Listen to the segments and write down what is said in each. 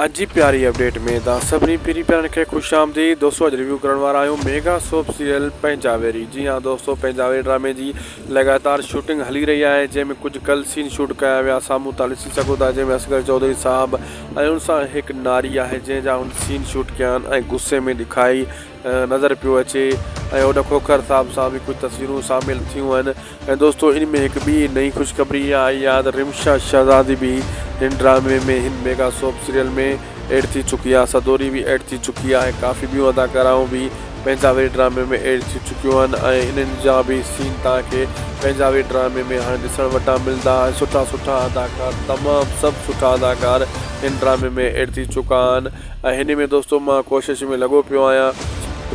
अज जी प्यारी अपडेट में सभी पीरी प्यारन के खुश आमदीद। दोस्तों अज रिव्यू करने वाला आहियूं मेगा सोप सीरियल पंजावेरी। जी हाँ दोस्तों, पंजावेरी ड्रामे की लगातार शूटिंग हली रही है, जैमें कुछ कल सीन शूट किया विया सामूं तव्हां ॾिसी सघो था, जैमें असगर चौधरी साहब ऐं उन सां हिकु नारी है जैसा उन सीन शूट किया आहिनि गुस्से में दिखाई नज़र पियो अचे। ओॾा खोखर साहब सां भी कुछ तस्वीरूं शामिल थियूं आहिनि। दोस्तों इन में एक भी नई खुशखबरी आई है, रिमशा शहज़ादी भी इन ड्रामे में इन मेगा सोप सीरियल में ऐड थी चुकी है। सदोरी भी ऐड थी चुकी है। काफ़ी ॿियूं अदाकाराऊं भी पंजावेरी ड्रामे में ऐड थी चुकियूं आहिनि। इन्हनि जा भी सीन तव्हांखे पंजावेरी ड्रामे में हाणे ॾिसण वटां मिलंदा। सुठा सुठा अदाकार, तमामु सभु सुठा अदाकार इन ड्रामे में ऐड थी चुका आहिनि। हिन में दोस्तों मां कोशिश में लॻो पियो आहियां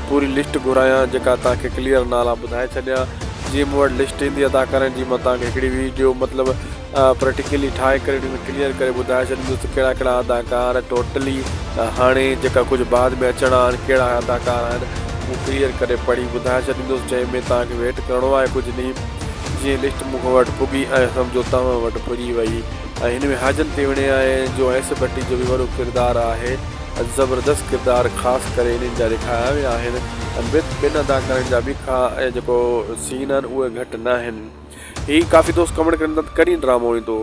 पूरी लिस्ट घुरायां जेका तव्हांखे क्लियर नाला ॿुधाए छॾियां। जीअं मूं वटि लिस्ट ईंदी अदाकारनि जी, मां तव्हांखे हिकिड़ी वीडियो मतिलबु प्रैक्टिकली ठाहे करे क्लियर करे ॿुधाए छॾींदुसि कहिड़ा कहिड़ा अदाकार टोटली हाणे जेका कुझु बाद में अचणा आहिनि, कहिड़ा अदाकार आहिनि, उहो क्लियर करे पढ़ी ॿुधाए छॾींदुसि, जंहिंमें तव्हांखे वेट करिणो आहे कुझु ॾींहुं। जीअं लिस्ट मूं वटि पुगी ऐं सम्झो तव्हां वटि पुॼी वई। ऐं हिन में हाजन तेवणे आहे जो एस भट्टी जो बि वॾो किरदारु आहे, ज़बरदस्त किरदारु ख़ासि करे इन्हनि जा ॾेखारिया विया आहिनि। ॿिनि अदाकारनि जा बि जेको सीन आहिनि उहे घटि न आहिनि। हीअ काफ़ी दोस्त कमेंट कनि था कॾहिं ड्रामो ईंदो,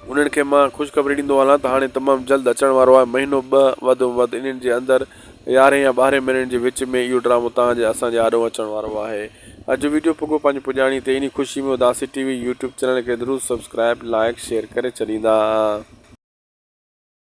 उन्हनि खे मां ख़ुशख़बरी ॾींदो हलां त हाणे तमामु जल्द अचण वारो आहे। महीनो ॿ वधि में वधि इन्हनि जे अंदरि 11 या 12 महीननि जे विच में इहो ड्रामो तव्हांजे असांजे आॾो अचण वारो आहे। अॼु वीडियो पुॻो पंहिंजी पुॼाणी ते इन ख़ुशी में उदासी TV यूट्यूब चैनल खे ज़रूरु सब्सक्राइब लाइक शेयर करे छॾींदा।